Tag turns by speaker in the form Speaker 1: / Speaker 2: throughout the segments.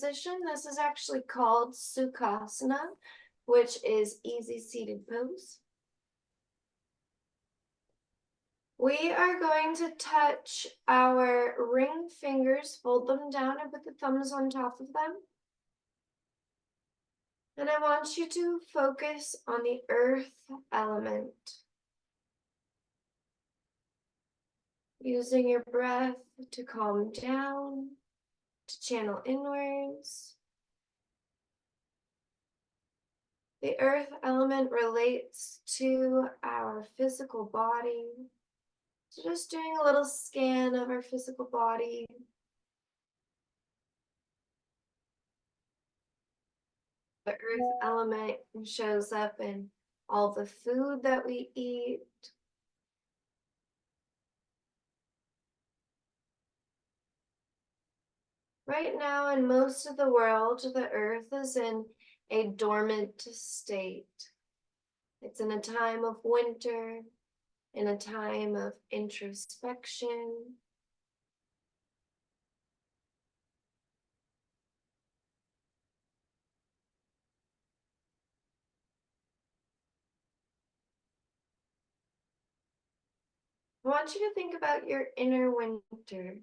Speaker 1: position. This is actually called Sukhasana, which is easy seated pose. We are going to touch our ring fingers, fold them down and put the thumbs on top of them. And I want you to focus on the earth element. Using your breath to calm down, to channel inwards. The earth element relates to our physical body. So just doing a little scan of our physical body. The earth element shows up in all the food that we eat. Right now, in most of the world, the earth is in a dormant state. It's in a time of winter, in a time of introspection. I want you to think about your inner winter.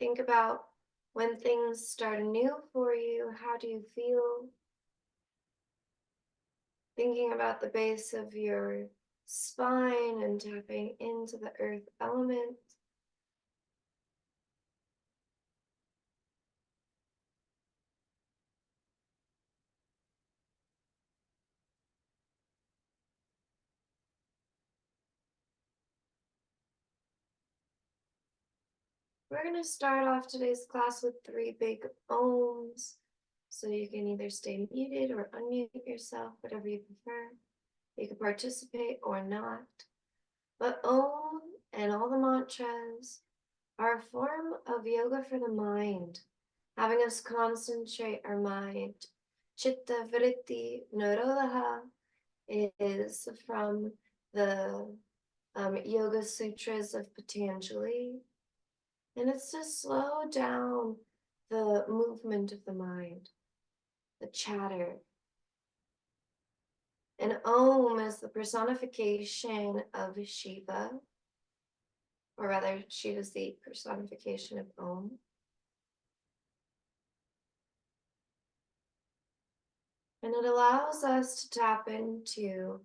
Speaker 1: Think about when things start anew for you, how do you feel? Thinking about the base of your spine and tapping into the earth element. We're going to start off today's class with 3 big ohms. So you can either stay muted or unmute yourself, whatever you prefer. You can participate or not. But Om and all the mantras are a form of yoga for the mind, having us concentrate our mind. Chitta Vritti Nirodha is from the Yoga Sutras of Patanjali. And it's to slow down the movement of the mind, the chatter. And Om is the personification of Shiva, or rather, Shiva is the personification of Om. And it allows us to tap into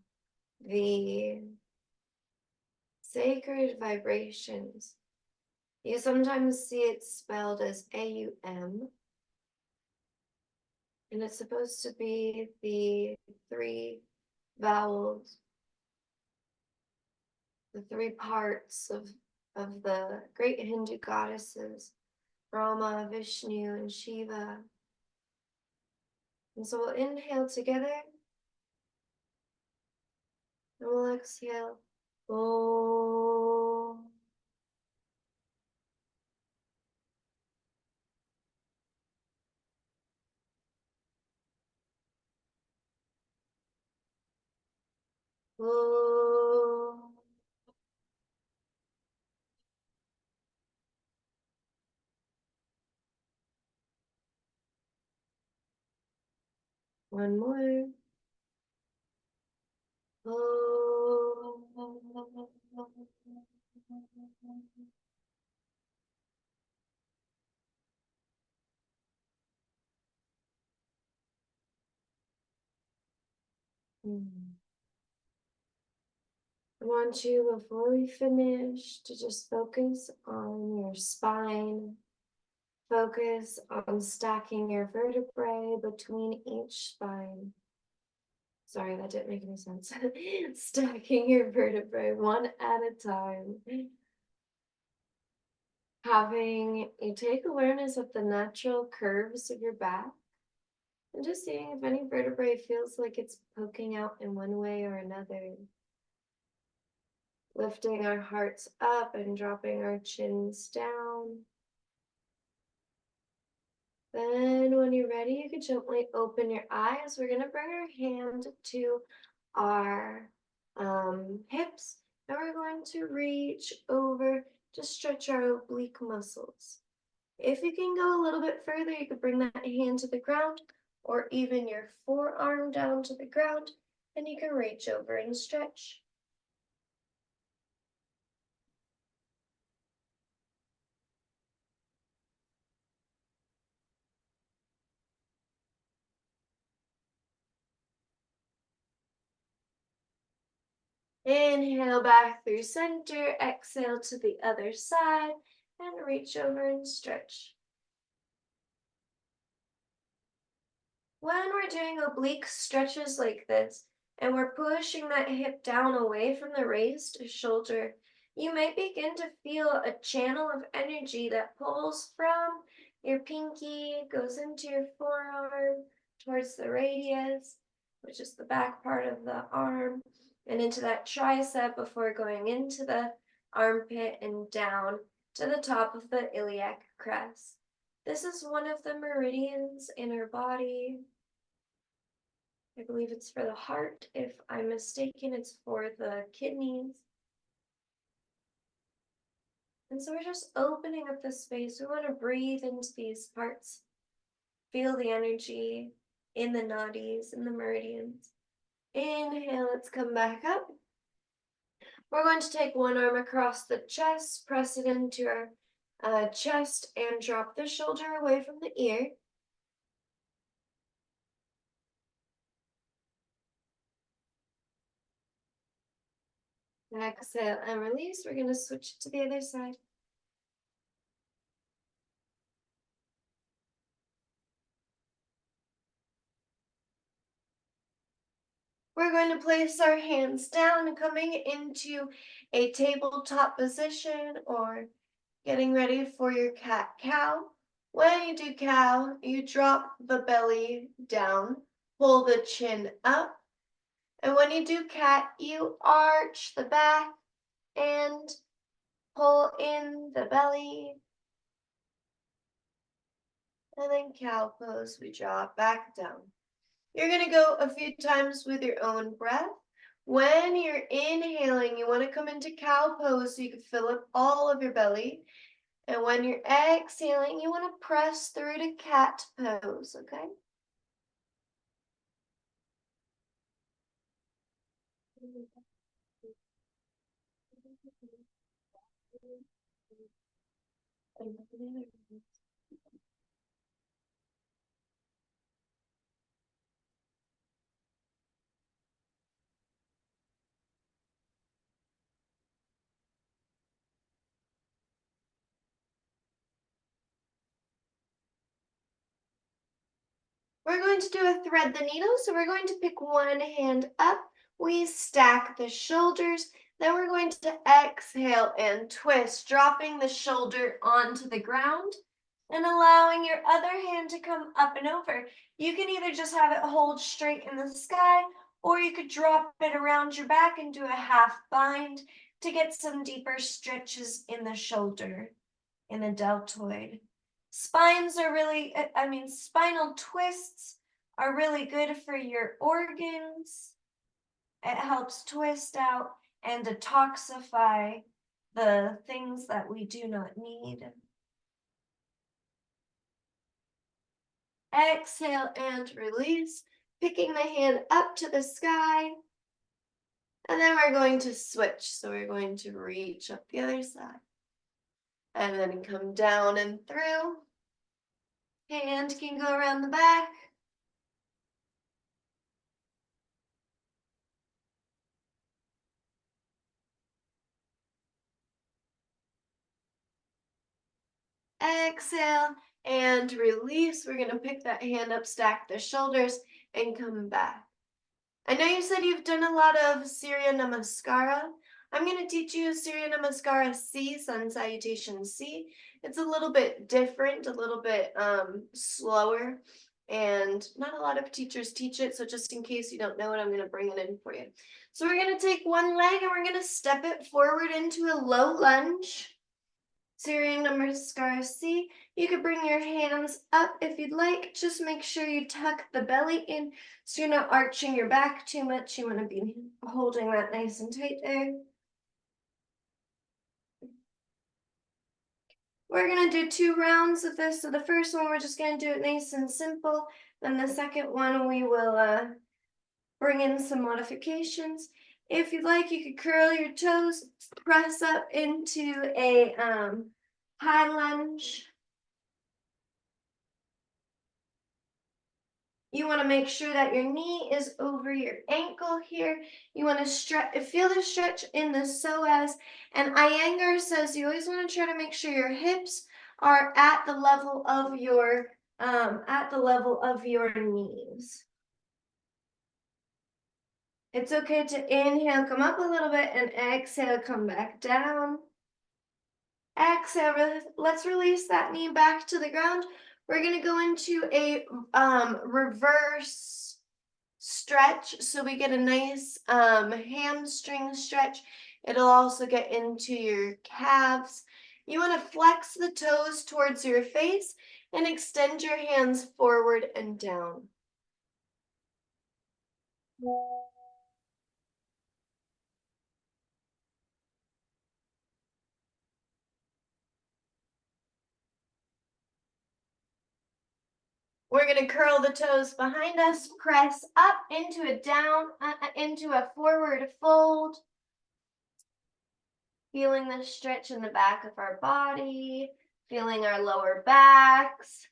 Speaker 1: the sacred vibrations. You sometimes see it spelled as AUM. And it's supposed to be the 3 vowels, the 3 parts of the great Hindu goddesses, Brahma, Vishnu, and Shiva. And so we'll inhale together, and we'll exhale. Om. Om. One more. I want you, before we finish, to just focus on your spine. Focus on stacking your vertebrae between each spine. Sorry, that didn't make any sense. Stacking your vertebrae one at a time. Having you take awareness of the natural curves of your back and just seeing if any vertebrae feels like it's poking out in one way or another. Lifting our hearts up and dropping our chins down. Then when you're ready, you can gently open your eyes. We're going to bring our hand to our hips, and we're going to reach over to stretch our oblique muscles. If you can go a little bit further, you could bring that hand to the ground or even your forearm down to the ground, and you can reach over and stretch. Inhale back through center, exhale to the other side, and reach over and stretch. When we're doing oblique stretches like this, and we're pushing that hip down away from the raised shoulder, you may begin to feel a channel of energy that pulls from your pinky, goes into your forearm, towards the radius, which is the back part of the arm, and into that tricep before going into the armpit and down to the top of the iliac crest. This is one of the meridians in our body. I believe it's for the heart. If I'm mistaken, it's for the kidneys. And so we're just opening up the space. We want to breathe into these parts, feel the energy in the nadis, in the meridians. Inhale, let's come back up. We're going to take one arm across the chest, press it into our chest, and drop the shoulder away from the ear. Exhale and release. We're going to switch to the other side. We're going to place our hands down, coming into a tabletop position or getting ready for your cat-cow. When you do cow, you drop the belly down, pull the chin up. And when you do cat, you arch the back and pull in the belly. And then cow pose, we drop back down. You're going to go a few times with your own breath. When you're inhaling, you want to come into cow pose so you can fill up all of your belly. And when you're exhaling, you want to press through to cat pose, okay? We're going to do a thread the needle, so we're going to pick one hand up. We stack the shoulders. Then we're going to exhale and twist, dropping the shoulder onto the ground and allowing your other hand to come up and over. You can either just have it hold straight in the sky, or you could drop it around your back and do a half bind to get some deeper stretches in the shoulder, in the deltoid. Spinal twists are really good for your organs. It helps twist out and detoxify the things that we do not need. Exhale and release, picking the hand up to the sky. And then we're going to switch. So we're going to reach up the other side. And then come down and through. Hand can go around the back. Exhale and release. We're going to pick that hand up, stack the shoulders, and come back. I know you said you've done a lot of Surya Namaskara. I'm going to teach you Surya Namaskara C, Sun Salutation C. It's a little bit different, a little bit slower, and not a lot of teachers teach it, so just in case you don't know it, I'm going to bring it in for you. So we're going to take one leg and we're going to step it forward into a low lunge. Surya Namaskar C. You could bring your hands up if you'd like. Just make sure you tuck the belly in so you're not arching your back too much. You want to be holding that nice and tight there. We're gonna do 2 rounds of this. So the first one, we're just gonna do it nice and simple. Then the second one, we will bring in some modifications. If you'd like, you could curl your toes, press up into a high lunge. You want to make sure that your knee is over your ankle here. You want to stretch, feel the stretch in the psoas. And Iyengar says you always want to try to make sure your hips are at the level of your knees. It's okay to inhale, come up a little bit, and exhale, come back down. Exhale, let's release that knee back to the ground. We're going to go into a reverse stretch, so we get a nice hamstring stretch. It'll also get into your calves. You want to flex the toes towards your face and extend your hands forward and down. We're going to curl the toes behind us, press up into a down, into a forward fold. Feeling the stretch in the back of our body, feeling our lower backs.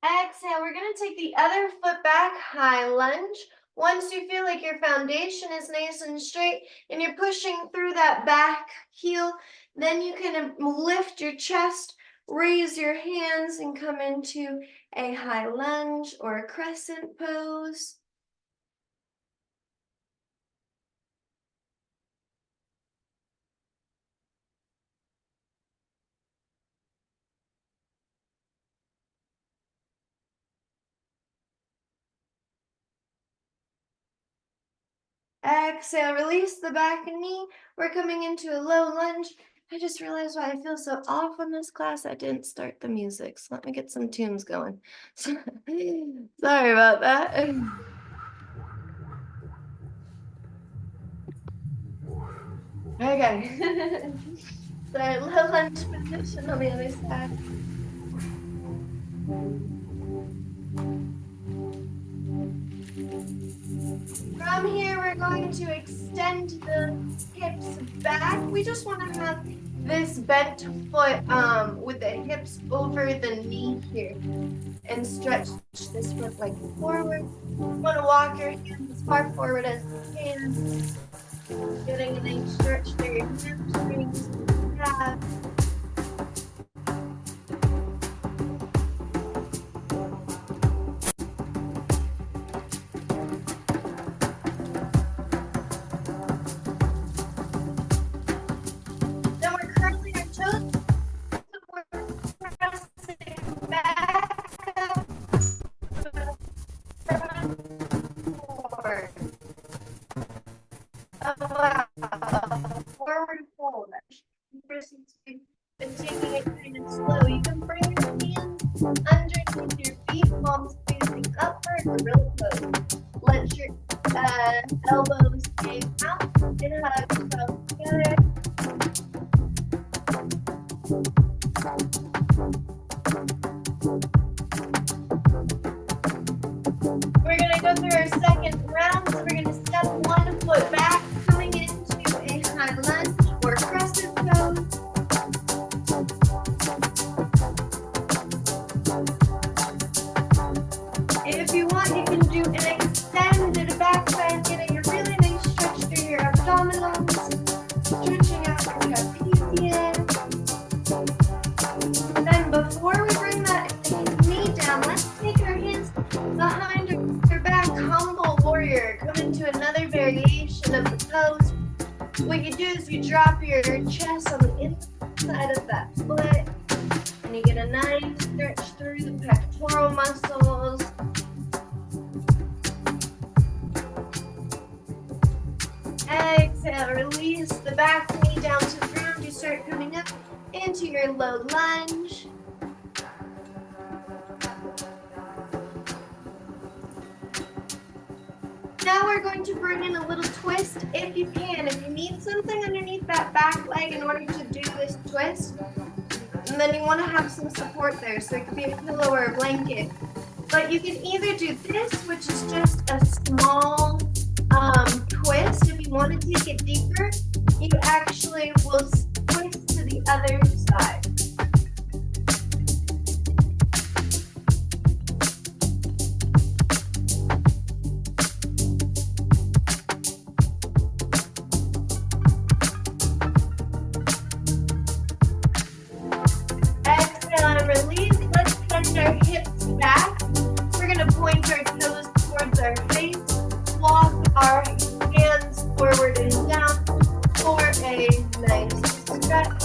Speaker 1: Exhale, we're going to take the other foot back, high lunge. Once you feel like your foundation is nice and straight and you're pushing through that back heel, then you can lift your chest, raise your hands, and come into a high lunge or a crescent pose. Exhale, release the back knee. We're coming into a low lunge. I just realized why I feel so off in this class. I didn't start the music, so let me get some tunes going. Sorry about that. Okay. So low lunge position on the other side. From here, we're going to extend the hips back. We just want to have this bent foot with the hips over the knee here and stretch this foot leg forward. You want to walk your hands as far forward as you can, getting a nice stretch through your hamstrings and calves. Forward fold. Been taking it kind of slow. You can bring your hands underneath your feet, palms facing upward, gorilla pose. Let your elbows hang out and hug yourself together. We're going to go through our second round. So we're going to step one foot back, coming into a high lunge or crescent pose. If you want, you can do an extended back bend, getting a really nice stretch through your abdominals, stretching out your trapezius. Then before we bring that knee down, let's take our hands behind your back, humble warrior. Come into another variation of the pose. What you do is you drop your chest on the inside of that foot, and you get a nice stretch through the pectoral muscles. Exhale. exhale, release the back knee down to the ground. You start coming up into your low lunge. Now we're going to bring in a little twist if you can. If you need something underneath that back leg in order to do this twist, and then you want to have some support there, so it could be a pillow or a blanket. But you can either do this, which is just a small twist. If you want to take it deeper, you actually will twist to the other side. Exhale and release. Let's stretch our hips back. We're going to point our toes towards our face. Walk our hands forward and down for a nice stretch.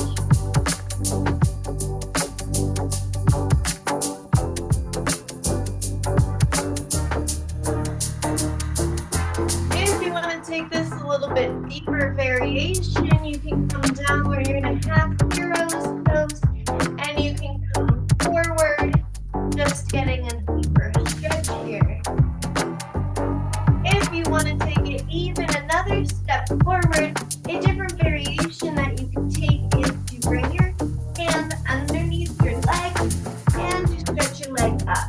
Speaker 1: If you want to take this a little bit deeper variation, you can come down where you're in a half hero's pose, and you can come forward, just getting a deeper stretch here. If you want to take it even another step forward, a different variation that you can take is to bring your hand underneath your leg and you stretch your leg up.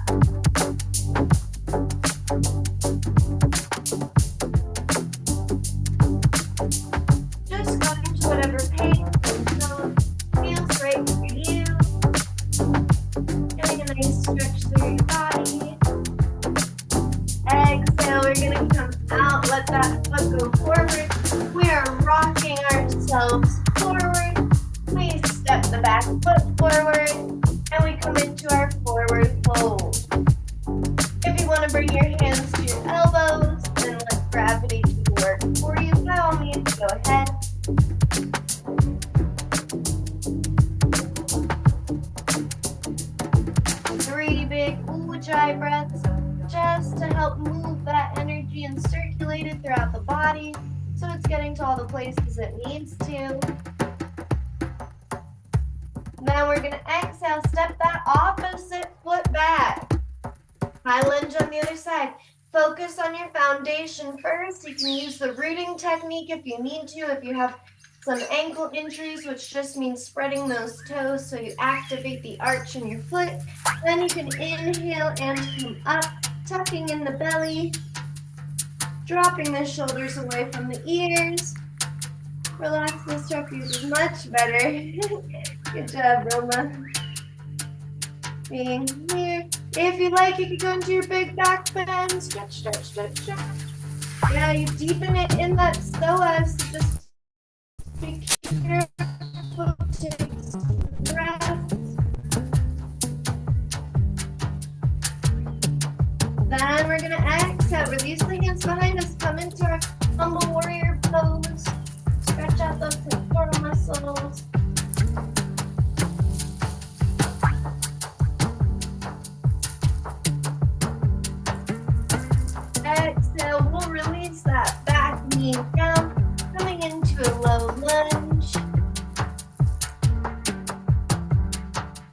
Speaker 1: Just go into whatever pace feels right for you. Getting a nice stretch through your body. Exhale, we're going to come out, let that foot go forward. We are rocking ourselves forward. We step the back foot forward, and we come into our forward fold. If you want to bring your hands to your elbows and let gravity do the work for you, by all means, go ahead. Three big ujjayi breaths, just to help move that energy and circulate it throughout the body so it's getting to all the places it needs to. Then we're going to exhale, step that opposite foot back. High lunge on the other side. Focus on your foundation first. You can use the rooting technique if you need to, if you have some ankle injuries, which just means spreading those toes so you activate the arch in your foot. Then you can inhale and come up, tucking in the belly, dropping the shoulders away from the ears. Relax the trapezius is much better. Good job, Roma. Being here. If you like, you can go into your big back bend. Stretch, stretch, stretch, stretch. Yeah, you deepen it in that psoas. So just be careful to take breath. Then we're going to exhale. Release the hands behind us. Come into our humble warrior pose. Stretch out those pectoral muscles. Exhale. We'll release that back knee down. Coming into a low lunge.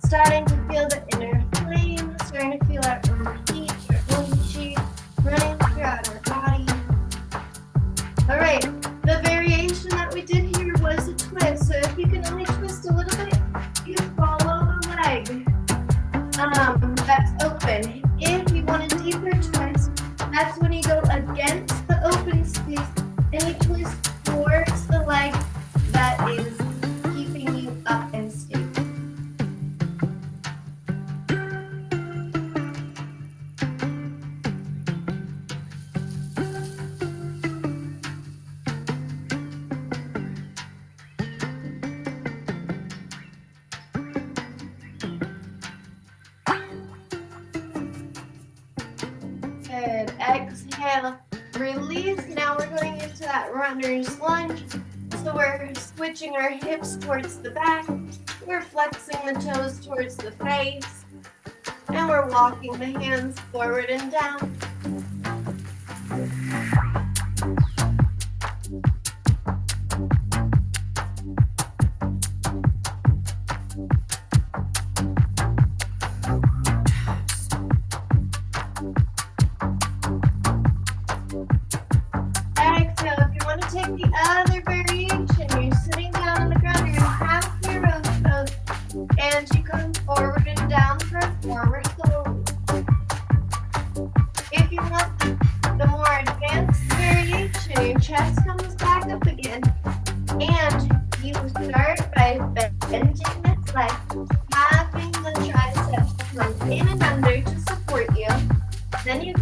Speaker 1: Starting to feel the inner flame. Starting to feel our own heat. Running throughout our body. All right, the variation that we did here was a twist. So if you can only twist a little bit, you follow the leg that's open. If you want a deeper twist, that's when you go against the open space and you twist towards the leg that is keeping you up and stable. Good. Exhale. Release. Now we're going into that runner's lunge. So we're switching our hips towards the back. We're flexing the toes towards the face. And we're walking the hands forward and down.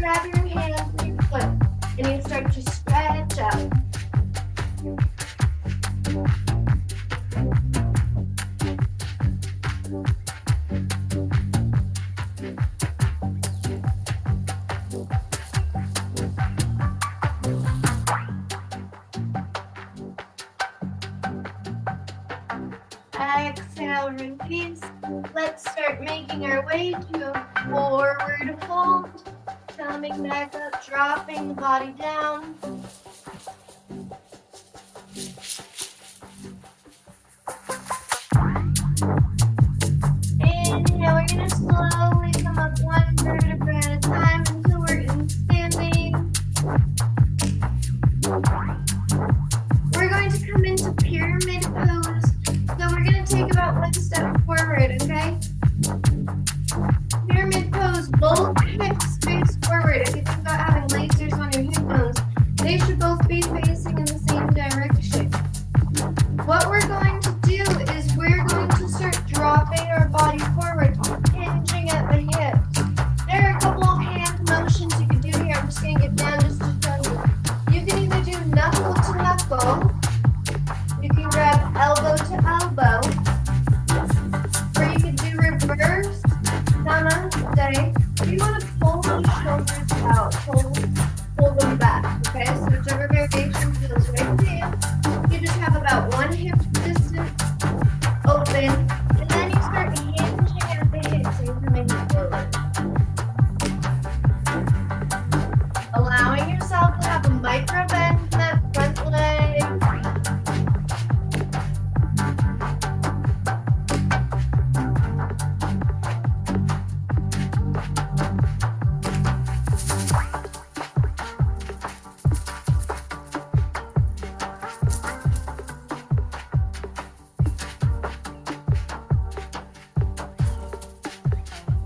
Speaker 1: grab your hand and your foot and you start to stretch out. Exhale, release. Let's start making our way to a forward fold. Coming back up, dropping the body down. Inhale, we're going to slowly come up one vertebra at a time until we're in standing. We're going to come into pyramid pose. So we're going to take about one step forward, okay? Pyramid pose, both hips face forward. If you think about having lasers on your hip bones, they should both be facing in the same direction. What we're going to do is we're going to start dropping our body forward, hinging at the hips. There are a couple of hand motions you can do here. I'm just going to get down just to show you. You can either do knuckle to knuckle. You can grab elbow to elbow, or you can do reverse namaste. If you want to pull the shoulders out, pull them back, okay? So whichever variation feels right to you. You just have about one hip distance open, and then you start hinging at the hips and coming forward. Allowing yourself to have a micro bend in that front leg.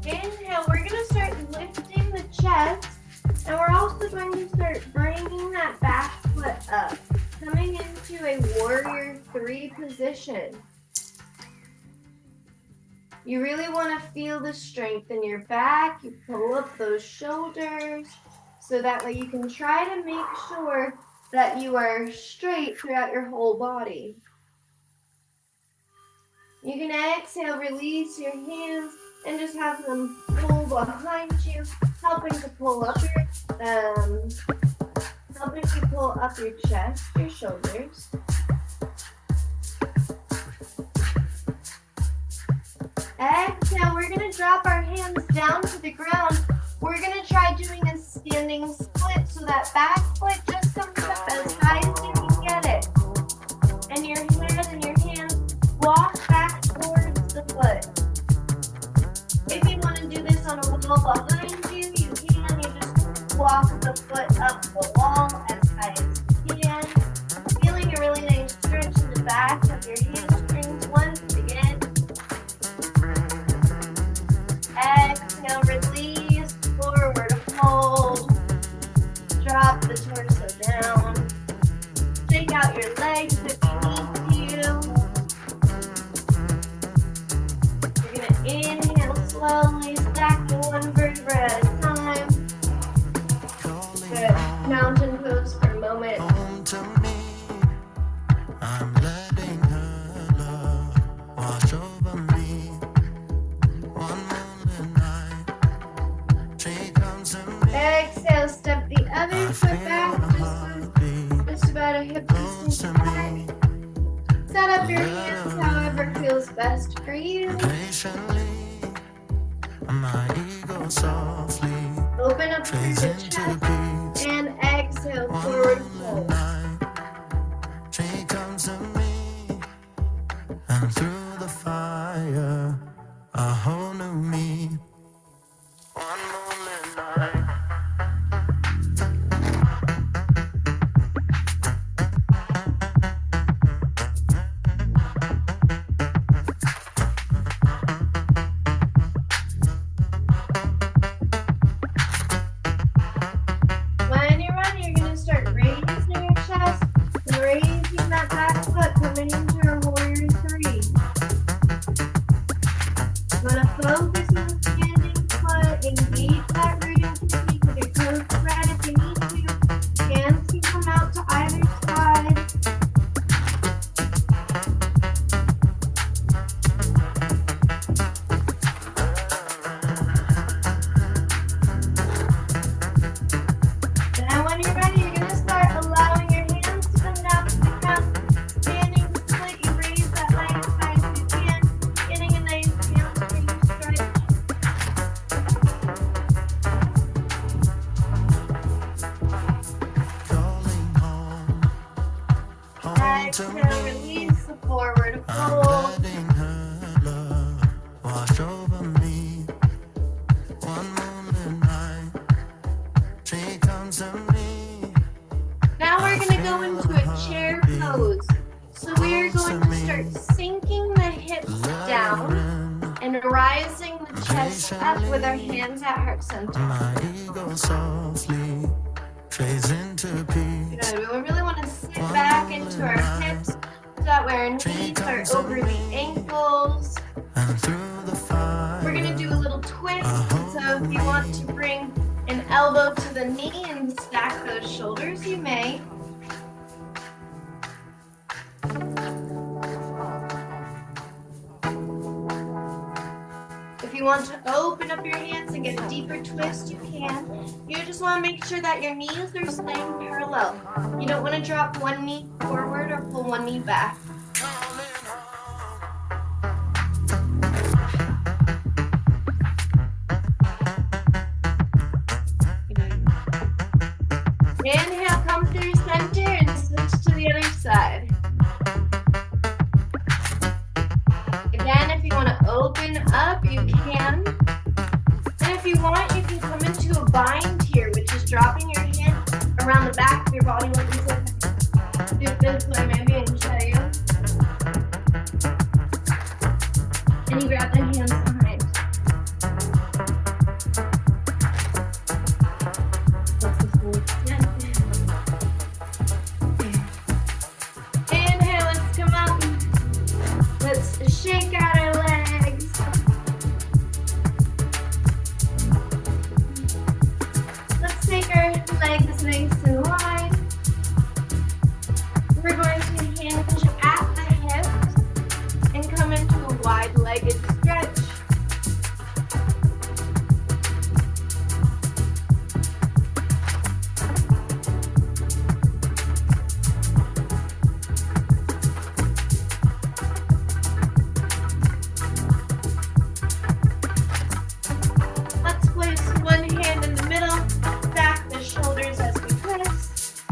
Speaker 1: Inhale, we're going to start lifting the chest, and we're also going to start bringing that back foot up, coming into a warrior 3 position. You really want to feel the strength in your back. You pull up those shoulders, so that way you can try to make sure that you are straight throughout your whole body. You can exhale, release your hands, and just have them pull behind you, helping to pull up your chest, your shoulders. Exhale, we're going to drop our hands down to the ground. We're going to try doing a standing split, so that back foot just comes up as high as you can get it. And your head and your hands walk back towards the foot. If you want to do this on a wall behind you, you can. You just walk the foot up the wall as high as you can. Feeling a really nice stretch in the back of your hamstrings once again. Exhale, release, forward fold. Drop the torso down. Shake out your legs if you need to. You're going to inhale slowly, stacking one vertebra at a time. Good. Mountain pose for a moment. I'm letting her love wash over me. One moment night, she comes to me. Exhale, step the other foot back, just about a hip distance apart. Set up your hands however feels best for you. My ego softly open up through the chest and exhale, forward fold. She comes to me, and through the fire, a whole new me. One moonlit night. When you're ready, you're going to start raising your chest, raising that back foot, coming into a warrior 3. I'm going to the chest up with our hands at heart center.
Speaker 2: My ego softly fades into peace.
Speaker 1: Good. We really want to sit back into our hips so that way our knees are over the ankles.
Speaker 2: And through the fire,
Speaker 1: we're going to do a little twist. So if you want to bring an elbow to the knee and stack those shoulders, you may. If you want to open up your hands and get a deeper twist, you can. You just want to make sure that your knees are staying parallel. You don't want to drop one knee forward or pull one knee back. Inhale, come through center and switch to the other side. Again, if you want to open up, you can. And if you want, you can come into a bind here, which is dropping your hand around the back of your body like we said. Do it this way maybe and show you. And you grab the hands behind. That's the full extent. Inhale, let's come up. Let's shake out our legs. Let's take our legs nice and wide. We're going to hinge at the hips and come into a wide-legged stretch. Let's place one hand in the middle, back the shoulders as we twist.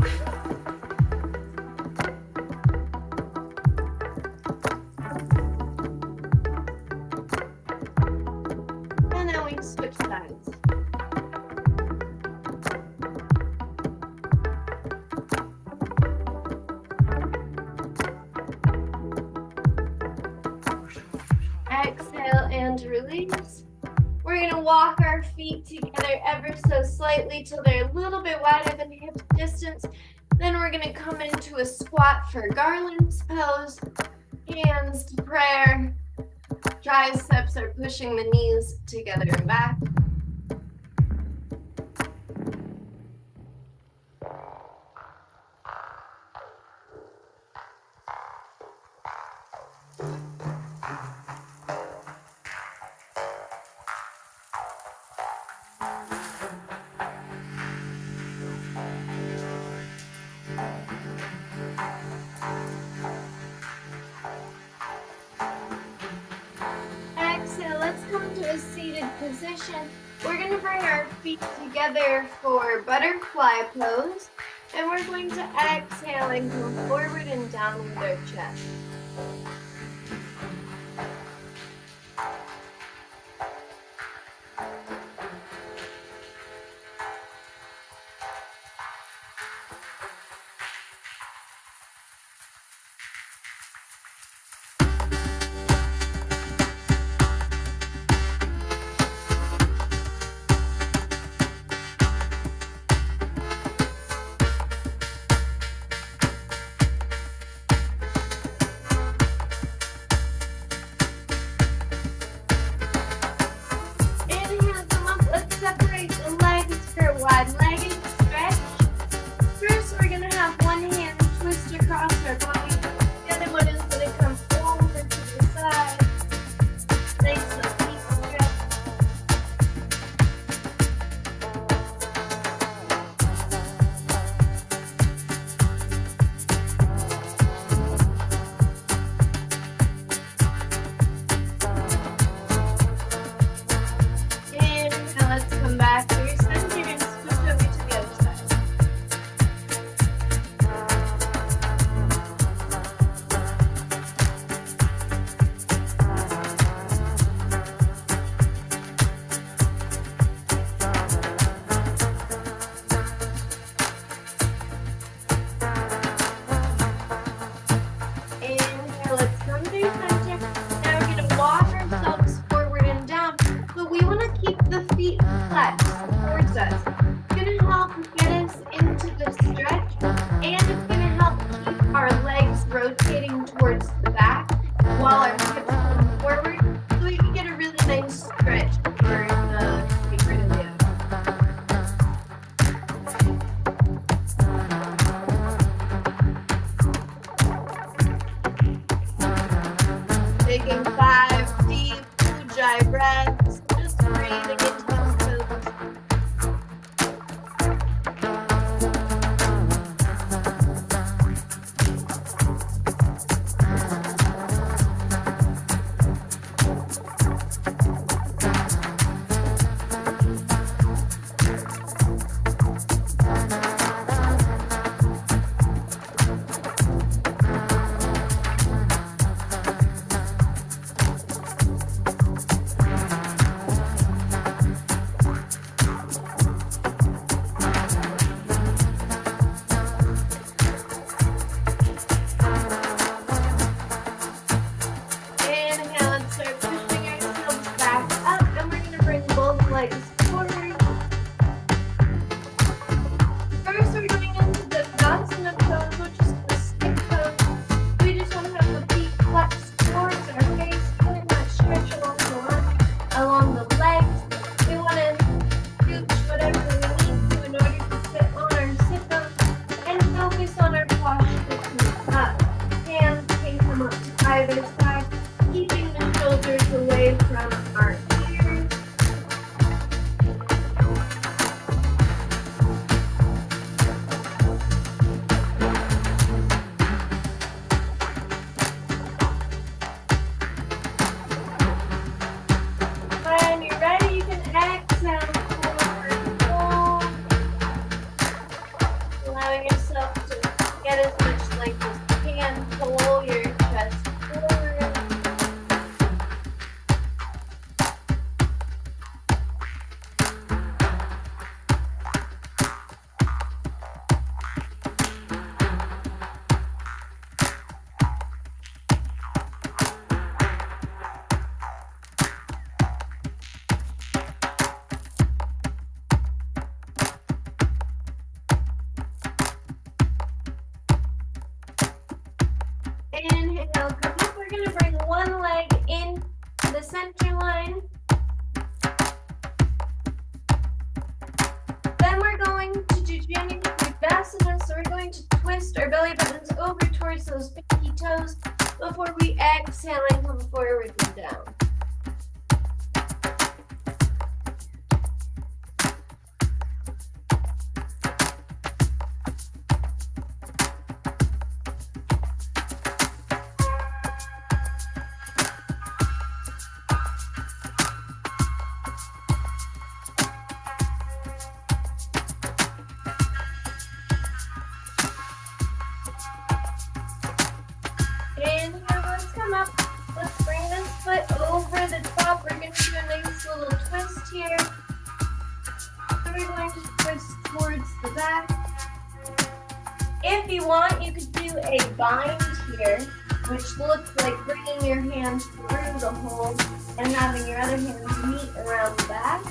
Speaker 1: And then we switch sides. Exhale and release. We're going to walk our feet together ever so slightly till they're a little bit wider than hip distance. Then we're going to come into a squat for garlands pose. Hands to prayer. Triceps are pushing the knees together and back. Exhale, let's come to a seated position. We're going to bring our feet together for butterfly pose. And we're going to exhale and go forward and down with our chest. breathing into those toes. Inhale and start pushing ourselves back up, and we're going to bring both legs forward. First, we're going into the Vasana pose, which is the stick pose. We just want to have the feet flexed towards our face, getting that stretch along the legs. We want to scooch whatever we need to in order to sit on our sit-bones and focus on our posture up. Hands can come up to either side, keeping the shoulders away from our ears. When you're ready, you can exhale forward fold, allowing yourself to get as much length as you can. Pull your chest forward. Inhale, come up. We're going to bring one leg in the center line. Then we're going to do chanting Inversions. So we're going to twist our belly buttons over towards those pinky toes before we exhale and come forward and down. Inhale, let's come up. Let's bring this foot over the top. We're going to do a nice little twist here. So we're going to twist towards the back. If you want, you could do a bind here, which looks like bringing your hands through the hole and having your other hands meet around the back.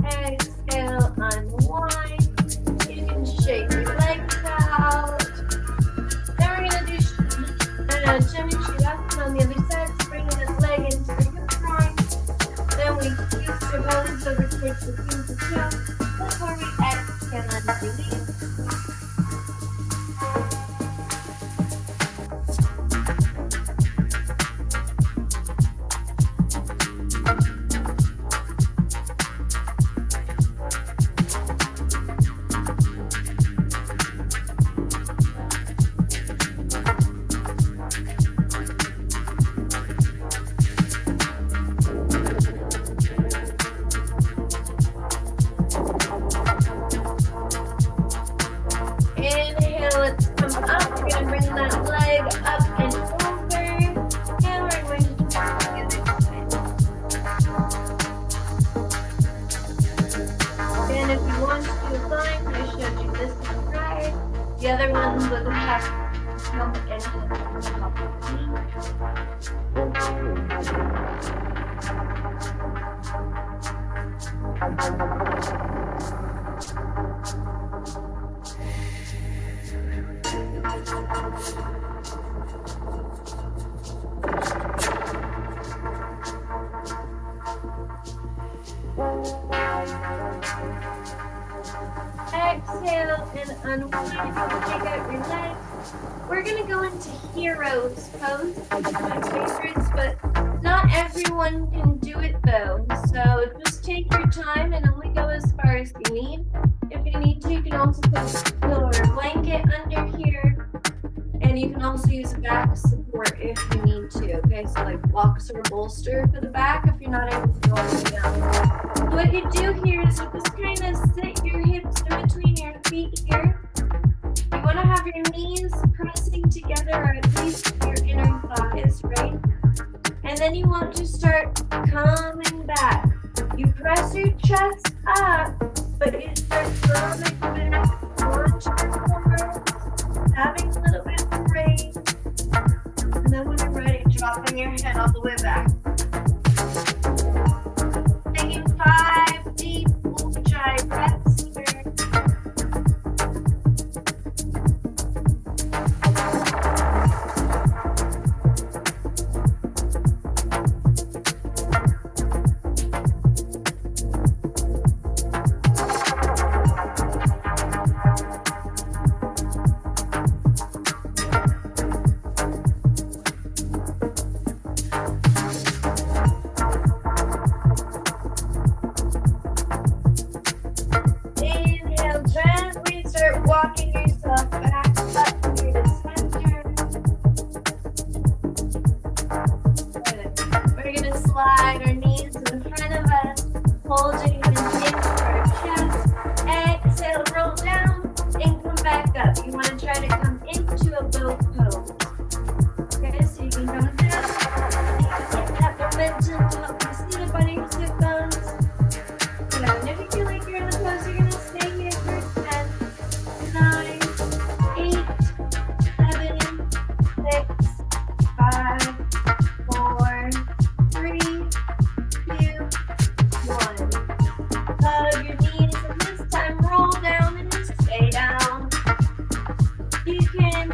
Speaker 1: Exhale, unwind. You can shake your legs out. Then we're going to do chanting on the other side, bringing this leg into the hip joint. And we're going to take out your legs. We're going to go into hero's pose. It's my favorites, but not everyone can do it though. So just take your time and only go as far as you need. If you need to, you can also put a pillow or a blanket under here. And you can also use a back support if you need to, okay? So like blocks or a bolster for the back if you're not able to go all the way down. So what you do here is you just kind of sit your hips in between your feet here. You want to have your knees pressing together, or at least your inner thighs, right? And then you want to start coming back. You press your chest up, but you start coming back onto your core, having a little bit of break. And then when you're ready, dropping your head all the way back. Taking 5 deep ujjayi breaths here. Walking yourself back up to the center. Good. We're going to slide our knees in front of us, holding them into our chest. Exhale, roll down and come back up. You want to try to come into a bow pose. Okay, so you can come down. You can get that momentum to help you sit up on your sit bones. Good. And if you feel like you're in the pose, you're going to stay here for 10. 9, 8, 7, 6, 5, 4, 3, 2, 1. Hug your knees and this time roll down and just stay down. You can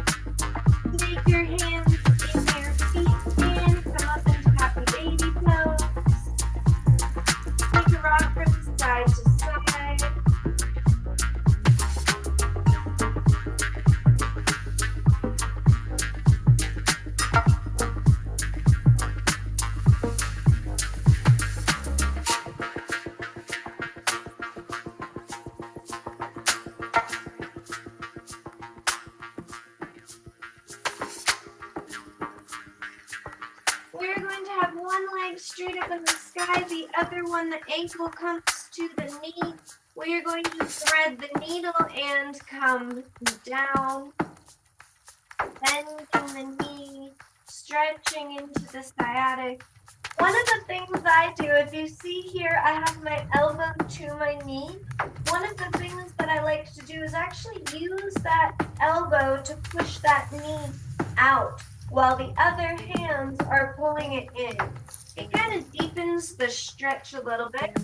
Speaker 1: take your hands in your feet and come up into happy baby pose. Take a rock from side to side. We're going to have one leg straight up in the sky, the other one, the ankle comes to the knee. We are going to thread the needle and come down, bending the knee, stretching into the sciatic. One of the things I do, if you see here, I have my elbow to my knee. One of the things that I like to do is actually use that elbow to push that knee out, while the other hands are pulling it in. It kind of deepens the stretch a little bit.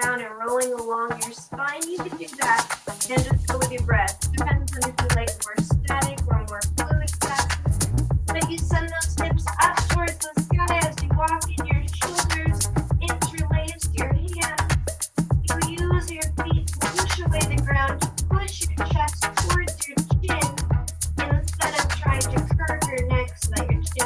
Speaker 1: Down and rolling along your spine, you can do that and just go with your breath. Depends on if you like more static or more fluid practice. But you send those hips up towards the sky as you walk in, your shoulders interlace your hands. You use your feet to push away the ground, to push your chest towards your chin instead of trying to curve your neck so that your chin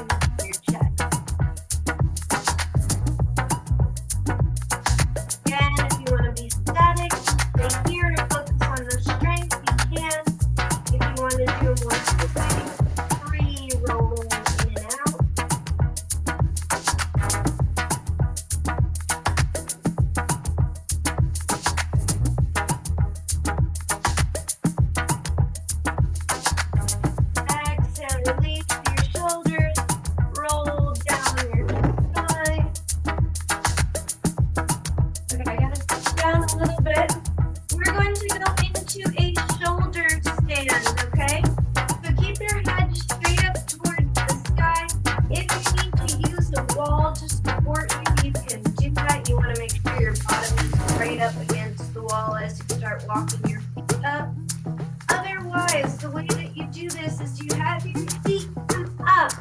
Speaker 1: start walking your feet up. Otherwise, the way that you do this is you have your feet come up,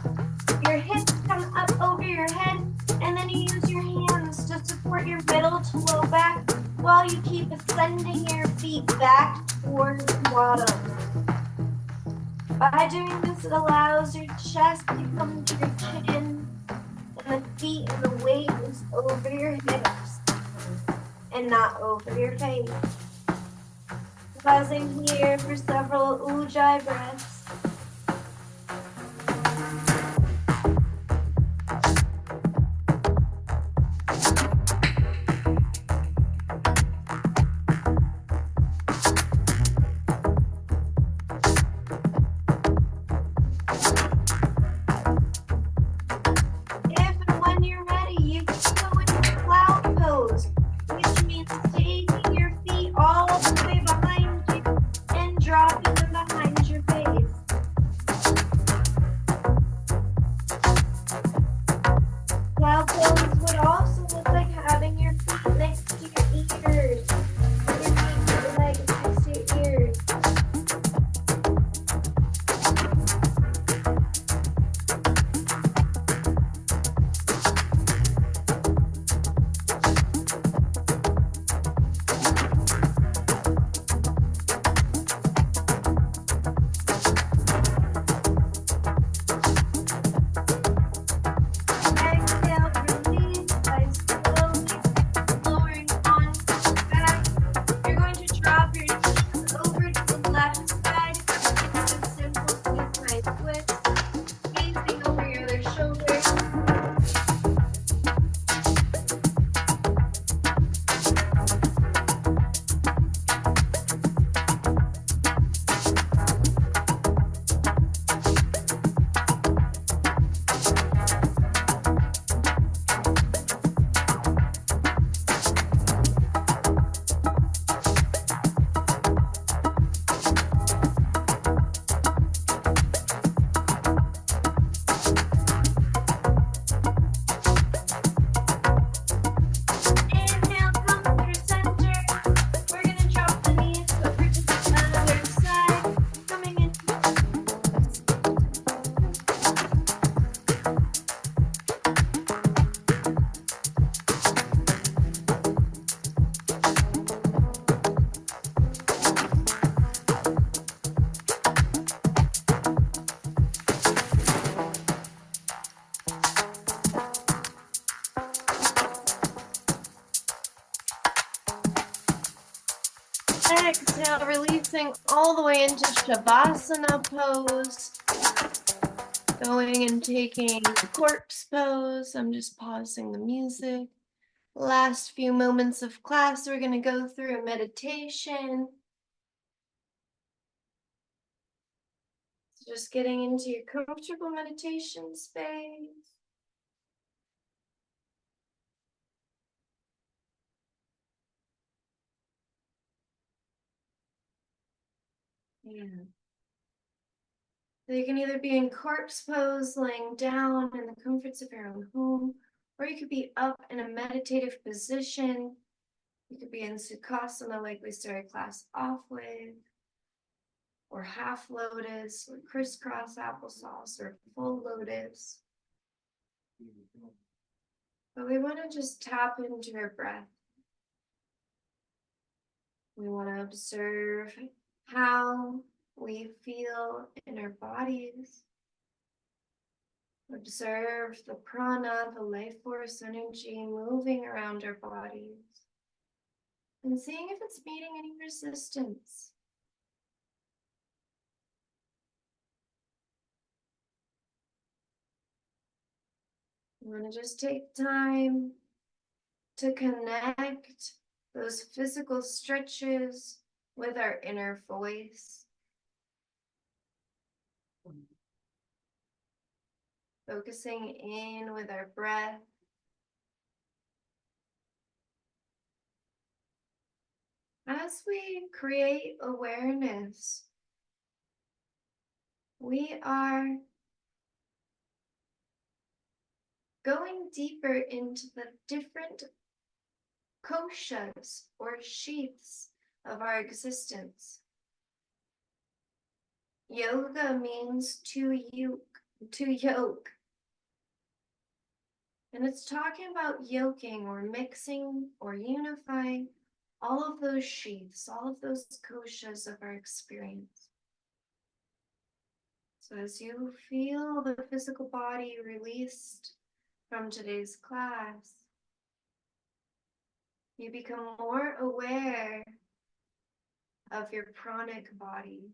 Speaker 1: your hips come up over your head, and then you use your hands to support your middle to low back while you keep ascending your feet back towards the bottom. By doing this, it allows your chest to come to your chin, and the feet and the weight is over your hips and not over your face. Pausing here for several ujjayi breaths. If and when you're ready, you can go into cloud pose, which means taking your feet all the way behind you and dropping them behind your face. Cloud pose would also look like having your feet next to your ears. Your feet and your legs next to your ears. Exhale, release by slowly lowering onto the back. You're going to drop your knees over to the left side into a simple side twist, facing over your other shoulder. Inhale, come through center. We're going to drop the knees over to the other side, coming in. Exhale, releasing all the way into Shavasana pose. Going and taking corpse pose. I'm just pausing the music. Last few moments of class, we're going to go through a meditation. So just getting into your comfortable meditation space. Yeah. So you can either be in corpse pose, laying down in the comforts of your own home, or you could be up in a meditative position. You could be in Sukhasana like we started class off with, or half lotus, or crisscross applesauce, or full lotus. But we want to just tap into our breath. We want to observe how we feel in our bodies. Observe the prana, the life force energy moving around our bodies. And seeing if it's meeting any resistance. We want to just take time to connect those physical stretches with our inner voice. Focusing in with our breath. As we create awareness, we are going deeper into the different koshas or sheaths of our existence. Yoga means to yoke. And it's talking about yoking or mixing or unifying all of those sheaths, all of those koshas of our experience. So as you feel the physical body released from today's class, you become more aware of your pranic body.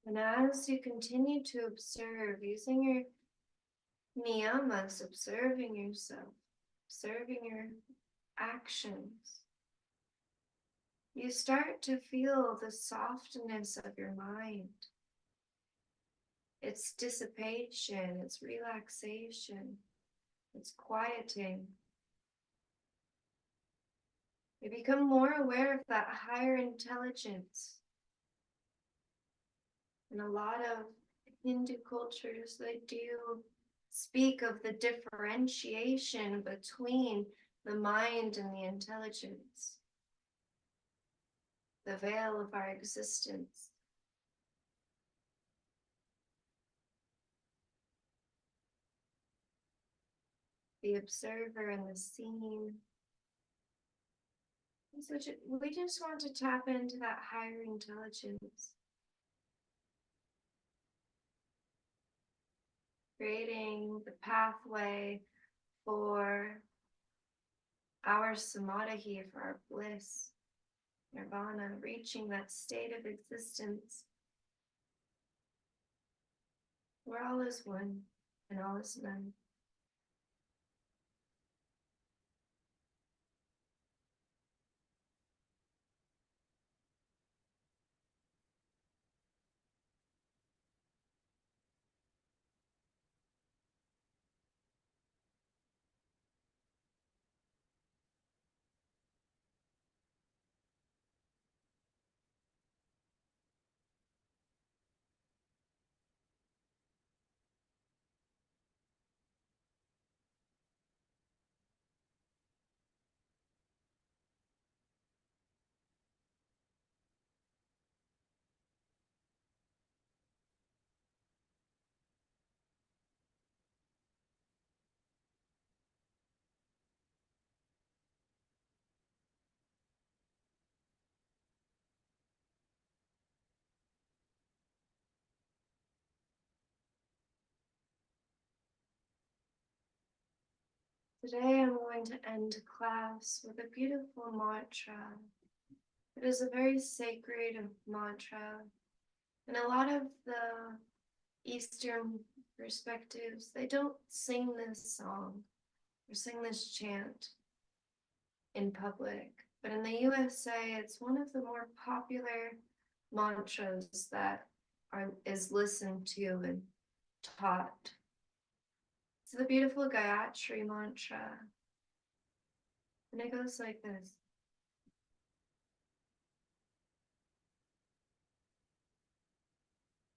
Speaker 1: And as you continue to observe, using your niyamas, observing yourself, observing your actions, you start to feel the softness of your mind, its dissipation, its relaxation, its quieting. You become more aware of that higher intelligence. And a lot of Hindu cultures, they do speak of the differentiation between the mind and the intelligence, the veil of our existence. The observer and the seen. So we just want to tap into that higher intelligence, creating the pathway for our samadhi, for our bliss, nirvana, reaching that state of existence where all is one and all is none. Today I'm going to end class with a beautiful mantra. It is a very sacred mantra. And a lot of the Eastern perspectives, they don't sing this song or sing this chant in public. But in the USA, it's one of the more popular mantras that is listened to and taught. It's the beautiful Gayatri mantra. And it goes like this.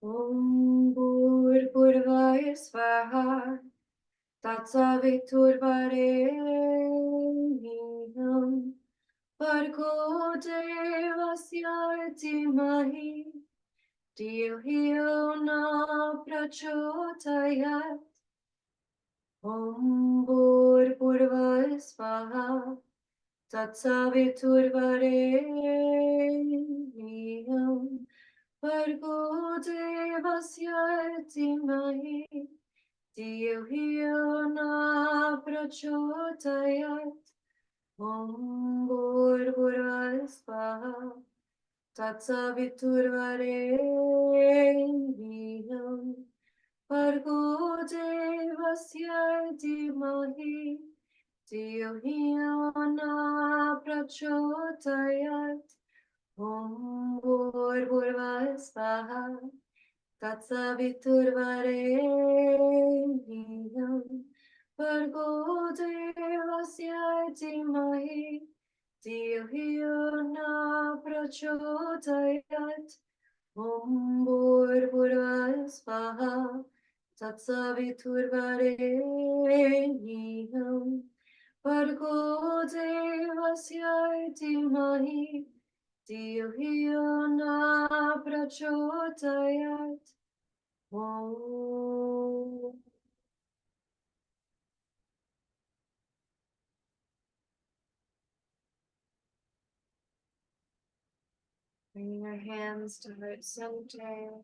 Speaker 1: Om Bhurvaya Svaha Tatsaviturvarenyam Bhargo Devasya Dhimahi Dhiyo Hiyo Na Prachodayat Om Bhurvaya Svaha Tatsaviturvarenyam Bhargo Devasya Dhimahi Dhiyo Hiyo Na Prachodayat Om Bhurvaya Svaha Tatsaviturvarenyam Bhargo Devasya Dhimahi Dhiyo Hiyo Na Prachodayat Om Bhurvaya Svaha Tatsaviturvarenyam Bhargo Devasya Dhimahi Dhiyo Dio na prachodayat. Om Bhurvara Svaha Tatsaviturvarenyam Bhargo Devasya Dhimahi Dio na prachodayat. Om. Bringing our hands to heart center,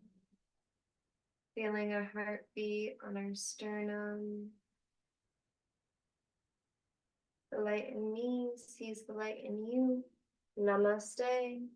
Speaker 1: feeling our heartbeat on our sternum. The light in me sees the light in you. Namaste.